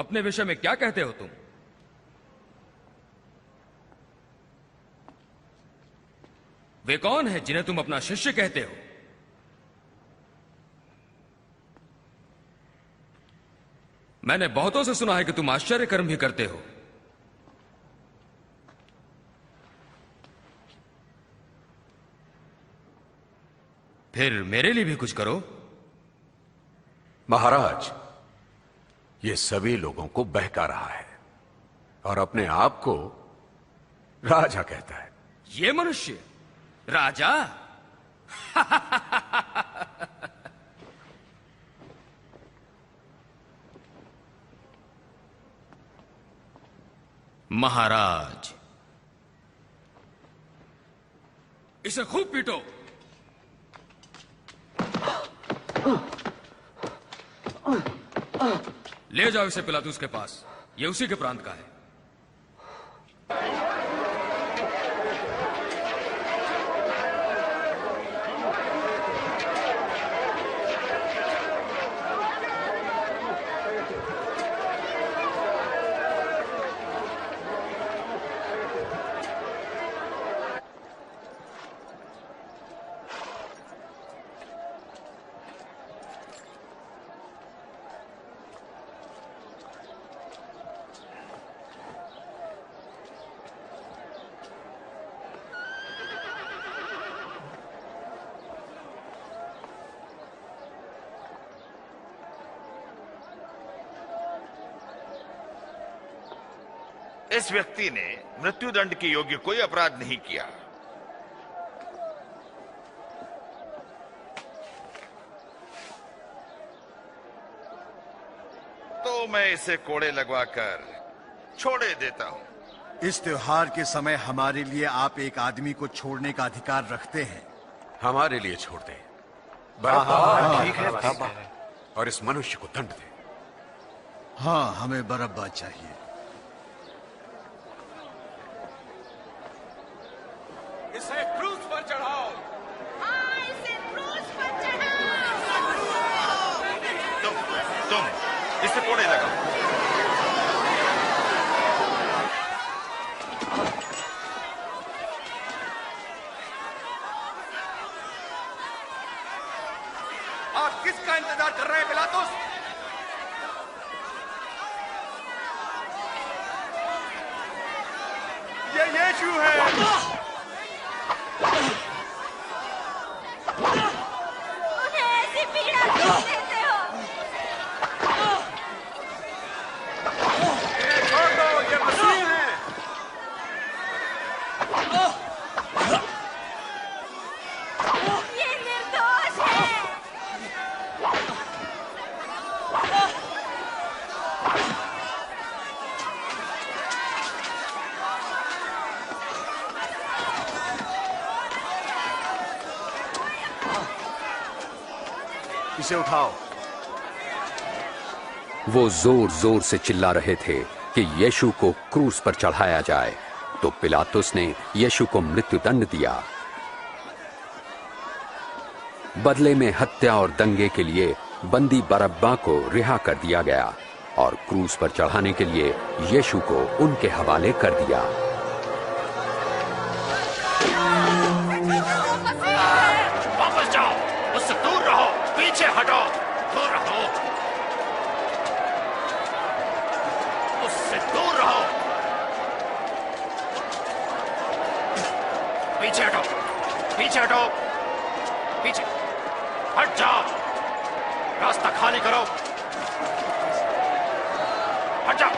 अपने विषय में क्या कहते हो तुम? वे कौन है जिन्हें तुम अपना शिष्य कहते हो? मैंने बहुतों से सुना है कि तुम आश्चर्य कर्म भी करते हो। फिर मेरे लिए भी कुछ करो। महाराज, ये सभी लोगों को बहका रहा है और अपने आप को राजा कहता है। ये मनुष्य राजा? महाराज, इसे खूब पीटो। ले जाओ इसे पिलातुस के पास, ये उसी के प्रांत का है। इस व्यक्ति ने मृत्युदंड के योग्य कोई अपराध नहीं किया। तो मैं इसे कोड़े लगवाकर छोड़े देता हूं। इस त्योहार के समय हमारे लिए आप एक आदमी को छोड़ने का अधिकार रखते हैं। हमारे लिए छोड़ दे। ठीक है। और इस मनुष्य को दंड दे। हाँ, हमें बरअब्बा चाहिए। इसे क्रूस पर चढ़ाओ। हाँ, इसे क्रूस पर चढ़ाओ। तुम इसे कोड़े लगाओ। आप किसका इंतजार कर रहे हैं पिलातुस? ये यीशु है। उन्हें ऐसी पीड़ा क्यों देते हो? छोड़ दो, ये मसीह है। ये निर्दोष है। इसे उठाओ। वो जोर जोर से चिल्ला रहे थे कि यीशु को क्रूस पर चढ़ाया जाए, तो पिलातुस ने यीशु को मृत्युदंड दिया। बदले में हत्या और दंगे के लिए बंदी बरअब्बा को रिहा कर दिया गया और क्रूस पर चढ़ाने के लिए यीशु को उनके हवाले कर दिया। वापस जाओ, उससे दूर रहो, पीछे हटो, दूर रहो, उससे दूर रहो, पीछे हटो, पीछे हटो, पीछे हट जाओ, रास्ता खाली करो, हट जाओ,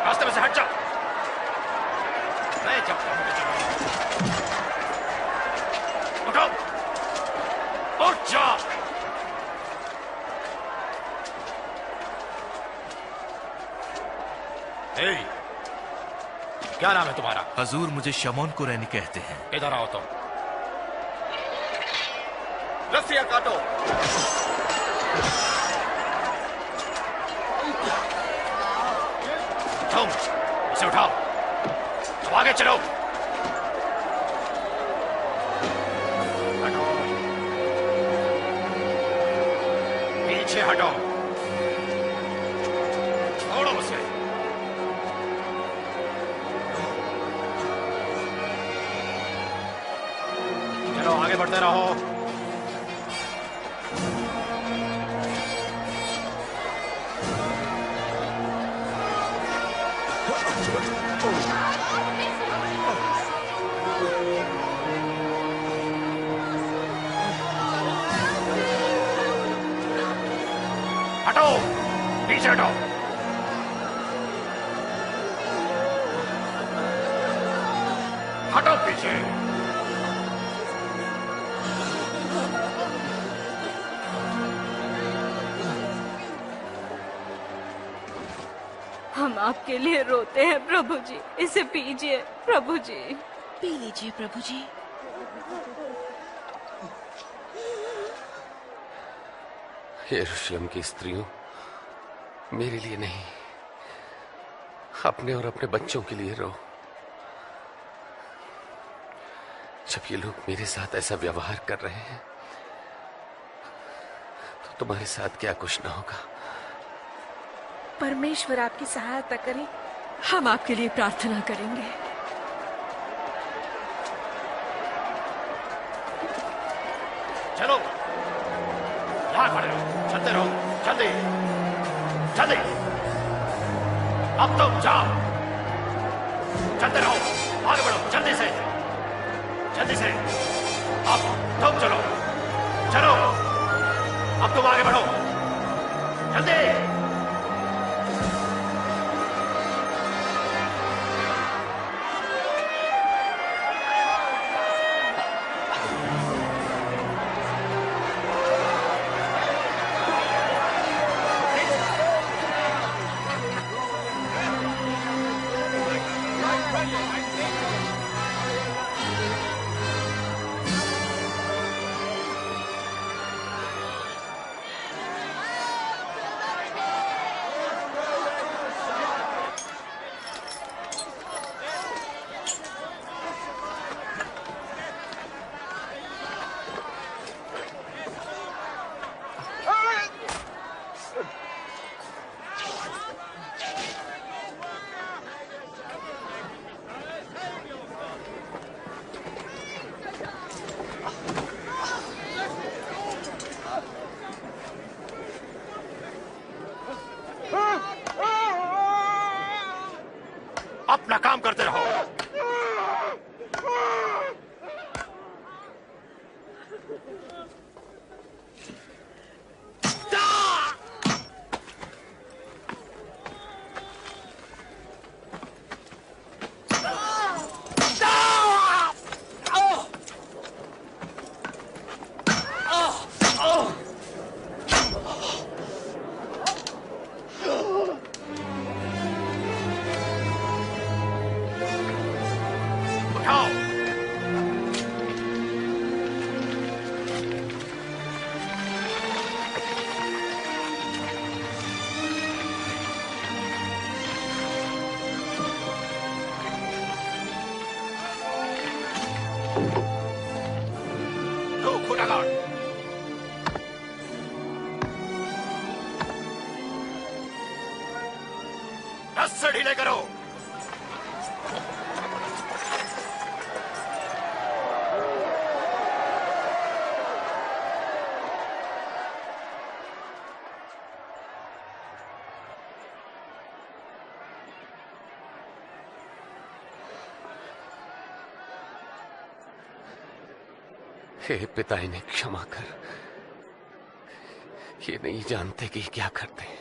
रास्ते में से हट जाओ। मैं जब उठो, उठ जाओ। क्या नाम है तुम्हारा? हजूर, मुझे शमौन कुरैनी कहते हैं। इधर आओ तुम। रस्सियां काटो। तुम इसे उठाओ, अब आगे चलो। पीछे हटो, छोड़ो उसे। चलो आगे बढ़ते रहो। हटो, पीछे हटो। हटो पीछे। हम आपके लिए रोते हैं प्रभु जी, इसे पीजिए प्रभु जी। पी लीजिए प्रभु जी। यरूशलेम की स्त्रियों, मेरे लिए नहीं, अपने और अपने बच्चों के लिए रो। जब ये लोग मेरे साथ ऐसा व्यवहार कर रहे हैं तो तुम्हारे साथ क्या कुछ ना होगा। परमेश्वर आपकी सहायता करे। हम आपके लिए प्रार्थना करेंगे। चलो, यहां खड़े रहो, चलते रहो, जल्दी जल्दी। अब तुम जाओ, चलते रहो, आगे बढ़ो, जल्दी से जल्दी से। अब तुम चलो, चलो, अब तुम आगे बढ़ो, जल्दी। अपना काम करते रहो। रस्से ढीले करो। हे पिता, इन्हें क्षमा कर, ये नहीं जानते कि क्या करते हैं।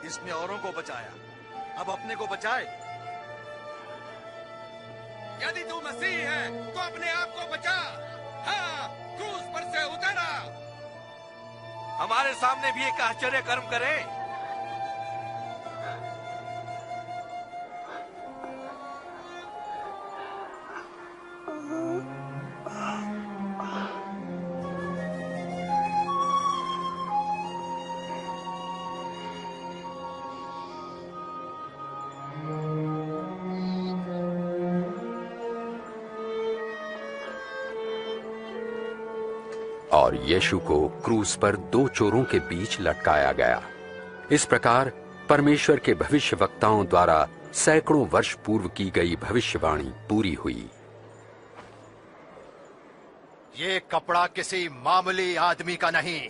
इसने औरों को बचाया, अब अपने को बचाए। यदि तू मसीह है तो अपने आप को बचा। हाँ, क्रूस पर से उतर आ। हमारे सामने भी एक आश्चर्य कर्म करे। और यीशु को क्रूस पर 2 चोरों के बीच लटकाया गया। इस प्रकार परमेश्वर के भविष्यवक्ताओं द्वारा सैकड़ों वर्ष पूर्व की गई भविष्यवाणी पूरी हुई। ये कपड़ा किसी मामूली आदमी का नहीं।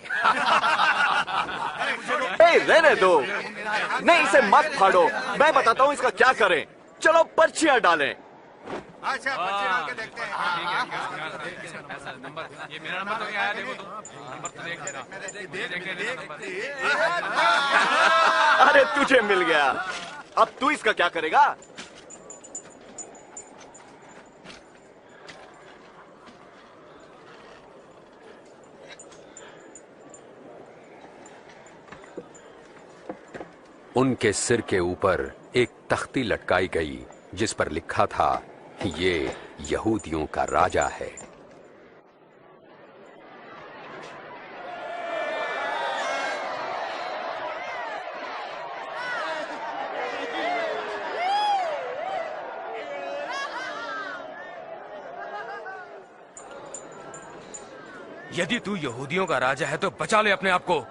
रहने दो, नहीं इसे मत फाड़ो। मैं बताता हूँ इसका क्या करें। चलो पर्चियां डालें। अच्छा, पर्ची डाल के देखते हैं। ये मेरा नंबर तो क्या है? देखो तो नंबर तो देख। अरे तुझे मिल गया। अब तू इसका क्या करेगा? उनके सिर के ऊपर एक तख्ती लटकाई गई जिस पर लिखा था, ये यहूदियों का राजा है। यदि तू यहूदियों का राजा है तो बचा ले अपने आप को।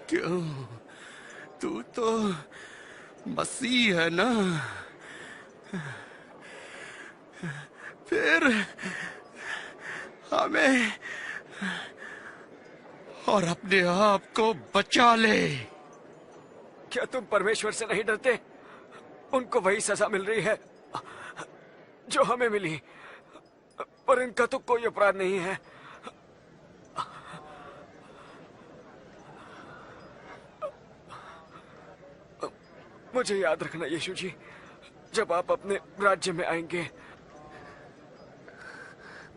क्यों? तू तो मसीह है ना? फिर हमें और अपने आप को बचा ले। क्या तुम परमेश्वर से नहीं डरते? उनको वही सजा मिल रही है जो हमें मिली, पर इनका तो कोई अपराध नहीं है। मुझे याद रखना यीशु जी, जब आप अपने राज्य में आएंगे।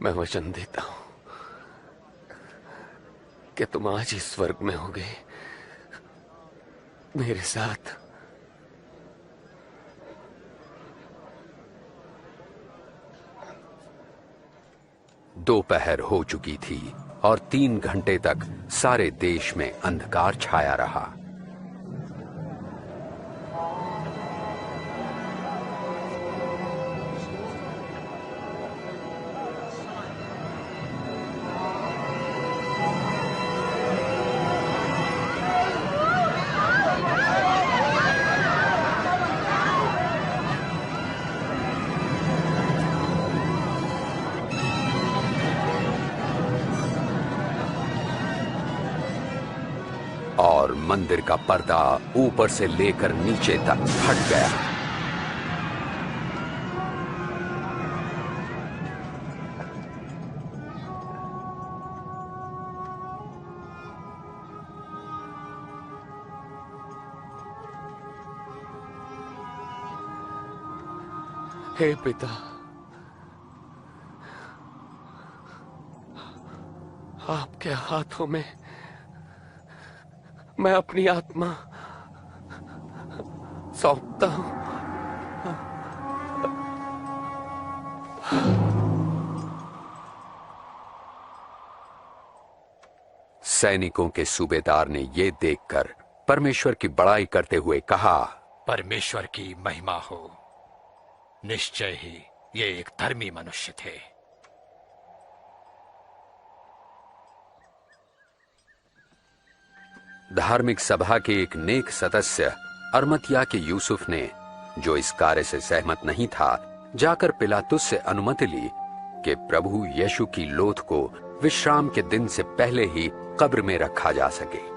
मैं वचन देता हूं कि तुम आज ही स्वर्ग में होगे मेरे साथ। दोपहर हो चुकी थी और 3 घंटे तक सारे देश में अंधकार छाया रहा। और मंदिर का पर्दा ऊपर से लेकर नीचे तक फट गया। हे पिता, आपके हाथों में मैं अपनी आत्मा सौंपता हूं। सैनिकों के सूबेदार ने ये देखकर परमेश्वर की बड़ाई करते हुए कहा, परमेश्वर की महिमा हो। निश्चय ही ये एक धर्मी मनुष्य थे। धार्मिक सभा के एक नेक सदस्य अरमतिया के यूसुफ ने, जो इस कार्य से सहमत नहीं था, जाकर पिलातुस से अनुमति ली कि प्रभु यीशु की लोथ को विश्राम के दिन से पहले ही कब्र में रखा जा सके।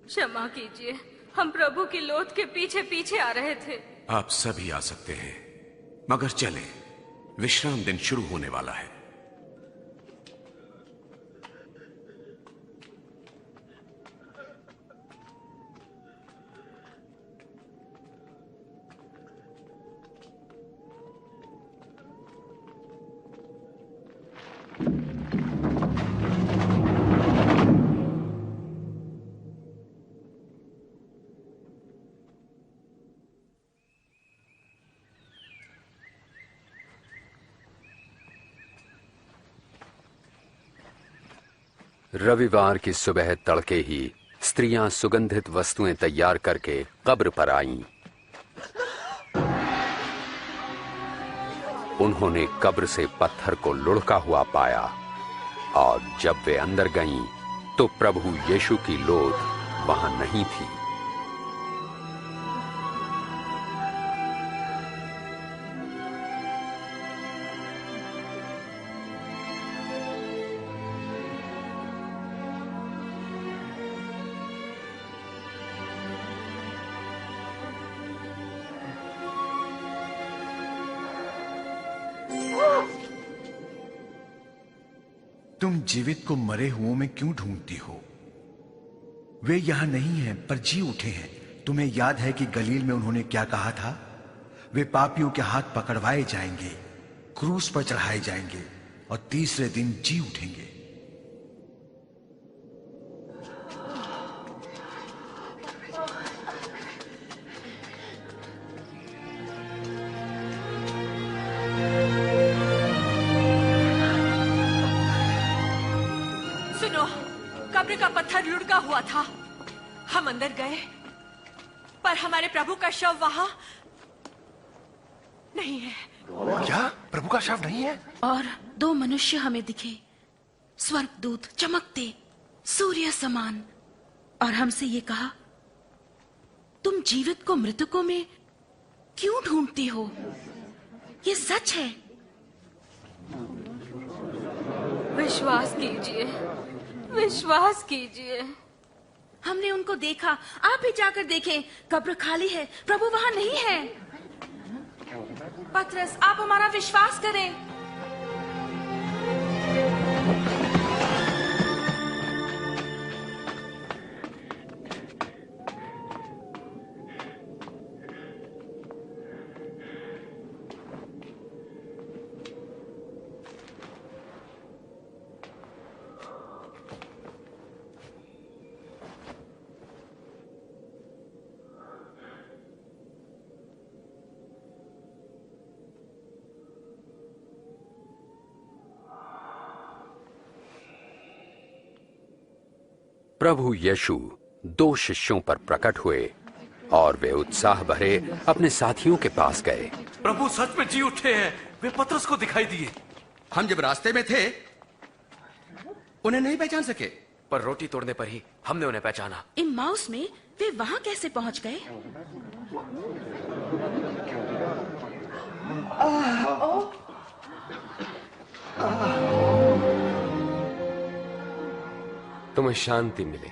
क्षमा कीजिए, हम प्रभु की लोथ के पीछे पीछे आ रहे थे। आप सभी आ सकते हैं, मगर चले, विश्राम दिन शुरू होने वाला है। रविवार की सुबह तड़के ही स्त्रियां सुगंधित वस्तुएं तैयार करके कब्र पर आईं। उन्होंने कब्र से पत्थर को लुढ़का हुआ पाया और जब वे अंदर गईं तो प्रभु यीशु की लोथ वहां नहीं थी। तुम जीवित को मरे हुओं में क्यों ढूंढती हो? वे यहां नहीं हैं पर जी उठे हैं। तुम्हें याद है कि गलील में उन्होंने क्या कहा था? वे पापियों के हाथ पकड़वाए जाएंगे, क्रूस पर चढ़ाए जाएंगे और तीसरे दिन जी उठेंगे। कब्र का पत्थर लुढ़का हुआ था। हम अंदर गए पर हमारे प्रभु का शव वहां नहीं है। क्या प्रभु का शव नहीं है? और दो मनुष्य हमें दिखे, स्वर्गदूत चमकते सूर्य समान, और हमसे ये कहा, तुम जीवित को मृतकों में क्यों ढूंढती हो? ये सच है। विश्वास कीजिए, विश्वास कीजिए। हमने उनको देखा, आप भी जाकर देखें। कब्र खाली है, प्रभु वहां नहीं है। पतरस, आप हमारा विश्वास करें। प्रभु यीशु दो शिष्यों पर प्रकट हुए और वे उत्साह भरे अपने साथियों के पास गए। प्रभु सच में जी उठे हैं, वे पतरस को दिखाई दिए। हम जब रास्ते में थे उन्हें नहीं पहचान सके, पर रोटी तोड़ने पर ही हमने उन्हें पहचाना। इम्माउस में वे वहां कैसे पहुंच गए? तुम्हें शांति मिले।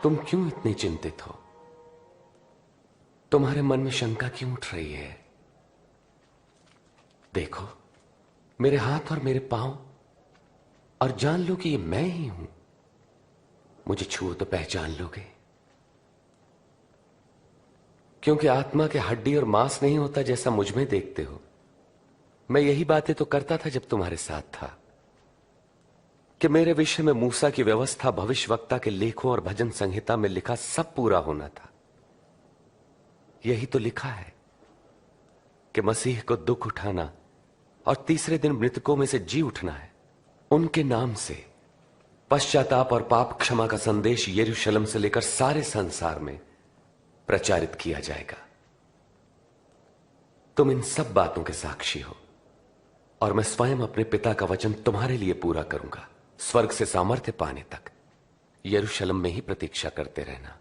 तुम क्यों इतनी चिंतित हो? तुम्हारे मन में शंका क्यों उठ रही है? देखो, मेरे हाथ और मेरे पांव, और जान लो कि ये मैं ही हूं। मुझे छुओ तो पहचान लोगे, क्योंकि आत्मा के हड्डी और मांस नहीं होता जैसा मुझ में देखते हो। मैं यही बातें तो करता था जब तुम्हारे साथ था, कि मेरे विषय में मूसा की व्यवस्था, भविष्यवक्ता के लेखों और भजन संहिता में लिखा सब पूरा होना था। यही तो लिखा है कि मसीह को दुख उठाना और तीसरे दिन मृतकों में से जी उठना है। उनके नाम से पश्चाताप और पाप क्षमा का संदेश यरूशलेम से लेकर सारे संसार में प्रचारित किया जाएगा। तुम इन सब बातों के साक्षी हो, और मैं स्वयं अपने पिता का वचन तुम्हारे लिए पूरा करूंगा। स्वर्ग से सामर्थ्य पाने तक यरूशलेम में ही प्रतीक्षा करते रहना।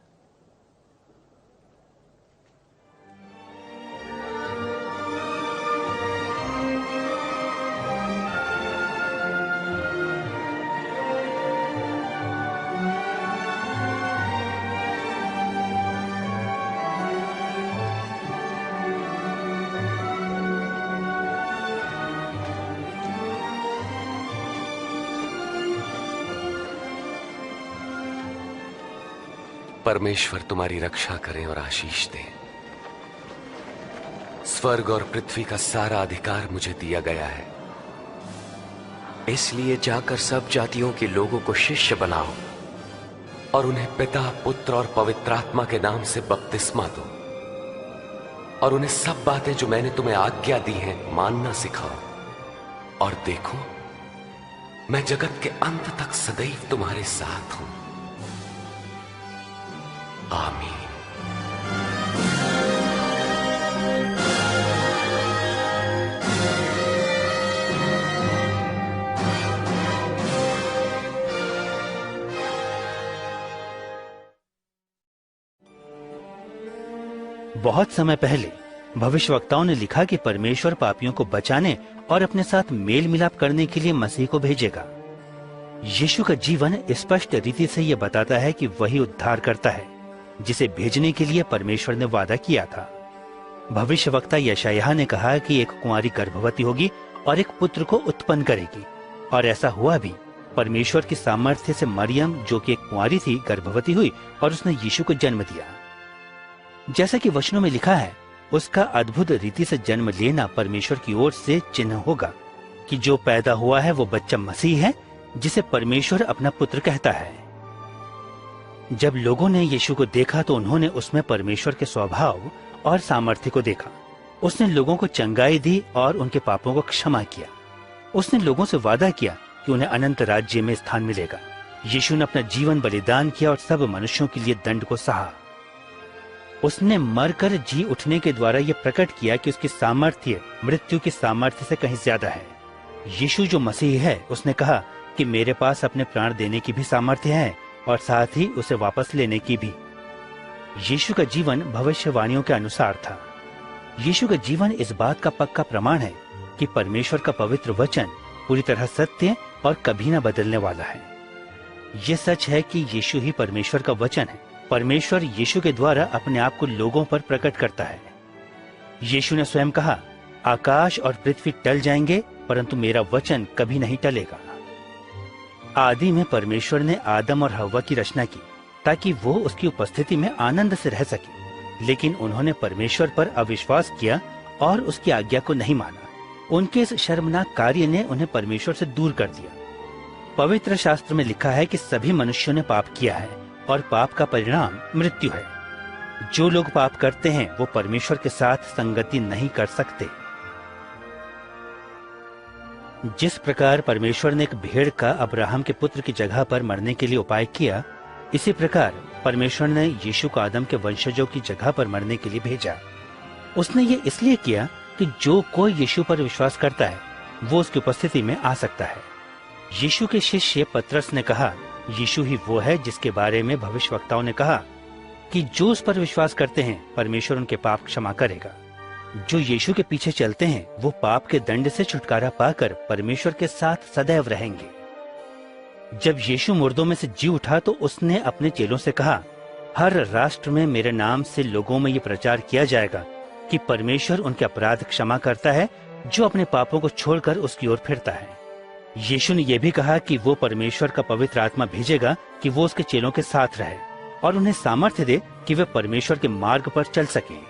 परमेश्वर तुम्हारी रक्षा करें और आशीष दें। स्वर्ग और पृथ्वी का सारा अधिकार मुझे दिया गया है, इसलिए जाकर सब जातियों के लोगों को शिष्य बनाओ और उन्हें पिता, पुत्र और पवित्र आत्मा के नाम से बपतिस्मा दो, और उन्हें सब बातें जो मैंने तुम्हें आज्ञा दी हैं मानना सिखाओ। और देखो, मैं जगत के अंत तक सदैव तुम्हारे साथ हूं। आमीन। बहुत समय पहले भविष्यवक्ताओं ने लिखा कि परमेश्वर पापियों को बचाने और अपने साथ मेल मिलाप करने के लिए मसीह को भेजेगा। यीशु का जीवन स्पष्ट रीति से यह बताता है कि वही उद्धार करता है जिसे भेजने के लिए परमेश्वर ने वादा किया था। भविष्यवक्ता यशायाह ने कहा कि एक कुंवारी गर्भवती होगी और एक पुत्र को उत्पन्न करेगी, और ऐसा हुआ भी। परमेश्वर की सामर्थ्य से मरियम, जो कि एक कुंवारी थी, गर्भवती हुई और उसने यीशु को जन्म दिया। जैसा कि वचनों में लिखा है, उसका अद्भुत रीति से जन्म लेना परमेश्वर की ओर से चिन्ह होगा कि जो पैदा हुआ है वो बच्चा मसीह है, जिसे परमेश्वर अपना पुत्र कहता है। जब लोगों ने यीशु को देखा तो उन्होंने उसमें परमेश्वर के स्वभाव और सामर्थ्य को देखा। उसने लोगों को चंगाई दी और उनके पापों को क्षमा किया। उसने लोगों से वादा किया कि उन्हें अनंत राज्य में स्थान मिलेगा। यीशु ने अपना जीवन बलिदान किया और सब मनुष्यों के लिए दंड को सहा। उसने मरकर जी उठने के द्वारा यह प्रकट किया कि उसकी सामर्थ्य मृत्यु की सामर्थ्य से कहीं ज्यादा है। यीशु जो मसीह है, उसने कहा कि मेरे पास अपने प्राण देने की भी सामर्थ्य है और साथ ही उसे वापस लेने की भी। यीशु का जीवन भविष्यवाणियों के अनुसार था। यीशु का जीवन इस बात का पक्का प्रमाण है कि परमेश्वर का पवित्र वचन पूरी तरह सत्य और कभी न बदलने वाला है। यह सच है कि यीशु ही परमेश्वर का वचन है। परमेश्वर यीशु के द्वारा अपने आप को लोगों पर प्रकट करता है। यीशु ने स्वयं कहा, आकाश और पृथ्वी टल जाएंगे परंतु मेरा वचन कभी नहीं टलेगा। आदि में परमेश्वर ने आदम और हव्वा की रचना की ताकि वो उसकी उपस्थिति में आनंद से रह सके, लेकिन उन्होंने परमेश्वर पर अविश्वास किया और उसकी आज्ञा को नहीं माना। उनके इस शर्मनाक कार्य ने उन्हें परमेश्वर से दूर कर दिया। पवित्र शास्त्र में लिखा है कि सभी मनुष्यों ने पाप किया है और पाप का परिणाम मृत्यु है। जो लोग पाप करते हैं वो परमेश्वर के साथ संगति नहीं कर सकते। जिस प्रकार परमेश्वर ने एक भेड़ का अब्राहम के पुत्र की जगह पर मरने के लिए उपाय किया, इसी प्रकार परमेश्वर ने यीशु को आदम के वंशजों की जगह पर मरने के लिए भेजा। उसने ये इसलिए किया कि जो कोई यीशु पर विश्वास करता है वो उसकी उपस्थिति में आ सकता है। यीशु के शिष्य पतरस ने कहा, यीशु ही वो है जिसके बारे में भविष्यवक्ताओं ने कहा कि जो उस पर विश्वास करते हैं परमेश्वर उनके पाप क्षमा करेगा। जो यीशु के पीछे चलते हैं वो पाप के दंड से छुटकारा पाकर परमेश्वर के साथ सदैव रहेंगे। जब यीशु मुर्दों में से जी उठा तो उसने अपने चेलों से कहा, हर राष्ट्र में मेरे नाम से लोगों में ये प्रचार किया जाएगा कि परमेश्वर उनके अपराध क्षमा करता है जो अपने पापों को छोड़कर उसकी ओर फिरता है। यीशु ने यह भी कहा कि वो परमेश्वर का पवित्र आत्मा भेजेगा कि वो उसके चेलों के साथ रहे और उन्हें सामर्थ्य दे कि वे परमेश्वर के मार्ग पर चल सकें।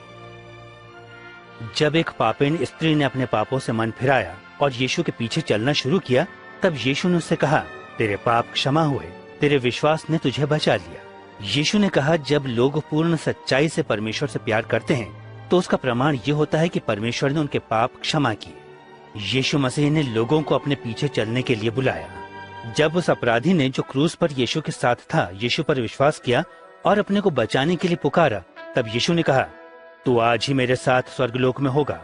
जब एक पापीण स्त्री ने अपने पापों से मन फिराया और यीशु के पीछे चलना शुरू किया, तब यीशु ने उससे कहा, तेरे पाप क्षमा हुए, तेरे विश्वास ने तुझे बचा लिया। यीशु ने कहा, जब लोग पूर्ण सच्चाई से परमेश्वर से प्यार करते हैं तो उसका प्रमाण ये होता है कि परमेश्वर ने उनके पाप क्षमा किए। यीशु मसीह ने लोगों को अपने पीछे चलने के लिए बुलाया। जब उस अपराधी ने जो क्रूस पर यीशु के साथ था यीशु पर विश्वास किया और अपने को बचाने के लिए पुकारा, तब यीशु ने कहा, तू आज ही मेरे साथ स्वर्गलोक में होगा।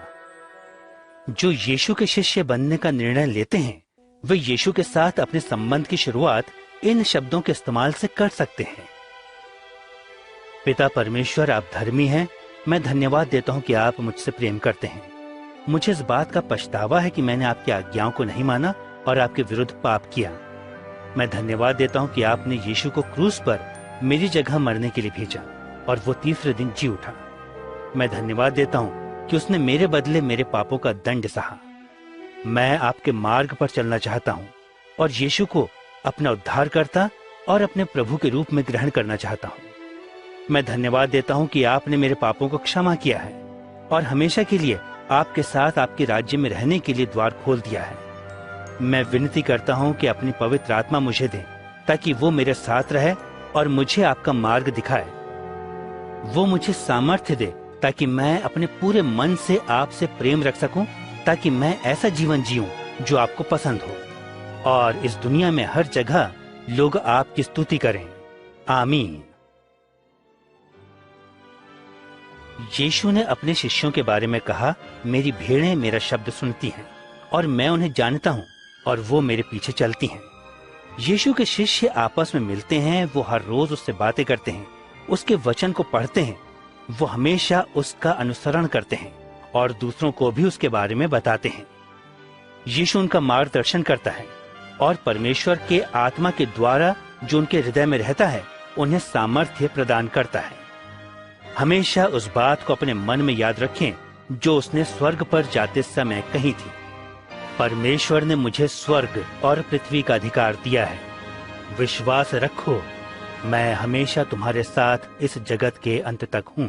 जो यीशु के शिष्य बनने का निर्णय लेते हैं वे यीशु के साथ अपने संबंध की शुरुआत इन शब्दों के इस्तेमाल से कर सकते हैं। पिता परमेश्वर, आप धर्मी हैं। मैं धन्यवाद देता हूं कि आप मुझसे प्रेम करते हैं। मुझे इस बात का पछतावा है कि मैंने आपकी आज्ञाओं को नहीं माना और आपके विरुद्ध पाप किया। मैं धन्यवाद देता हूं कि आपने यीशु को क्रूस पर मेरी जगह मरने के लिए भेजा और वो तीसरे दिन जी उठा। मैं धन्यवाद देता हूं कि उसने मेरे बदले मेरे पापों का दंड सहा। मैं आपके मार्ग पर चलना चाहता हूं और यीशु को अपना उद्धारकर्ता और अपने प्रभु के रूप में ग्रहण करना चाहता हूं। मैं धन्यवाद देता हूं कि आपने मेरे पापों को क्षमा किया है और हमेशा के लिए आपके साथ आपके राज्य में रहने के लिए द्वार खोल दिया है। मैं विनती करता हूं कि अपनी पवित्र आत्मा मुझे दे ताकि वो मेरे साथ रहे और मुझे आपका मार्ग दिखाए। वो मुझे सामर्थ्य दे ताकि मैं अपने पूरे मन से आपसे प्रेम रख सकूं, ताकि मैं ऐसा जीवन जीऊं जो आपको पसंद हो और इस दुनिया में हर जगह लोग आपकी स्तुति करें। आमीन। यीशु ने अपने शिष्यों के बारे में कहा, मेरी भेड़ें मेरा शब्द सुनती हैं और मैं उन्हें जानता हूं और वो मेरे पीछे चलती हैं। यीशु के शिष्य आपस में मिलते हैं, वो हर रोज उससे बातें करते हैं, उसके वचन को पढ़ते हैं, वो हमेशा उसका अनुसरण करते हैं और दूसरों को भी उसके बारे में बताते हैं। यीशु उनका मार्गदर्शन करता है और परमेश्वर के आत्मा के द्वारा जो उनके हृदय में रहता है उन्हें सामर्थ्य प्रदान करता है। हमेशा उस बात को अपने मन में याद रखें जो उसने स्वर्ग पर जाते समय कही थी, परमेश्वर ने मुझे स्वर्ग और पृथ्वी का अधिकार दिया है। विश्वास रखो, मैं हमेशा तुम्हारे साथ इस जगत के अंत तक हूँ।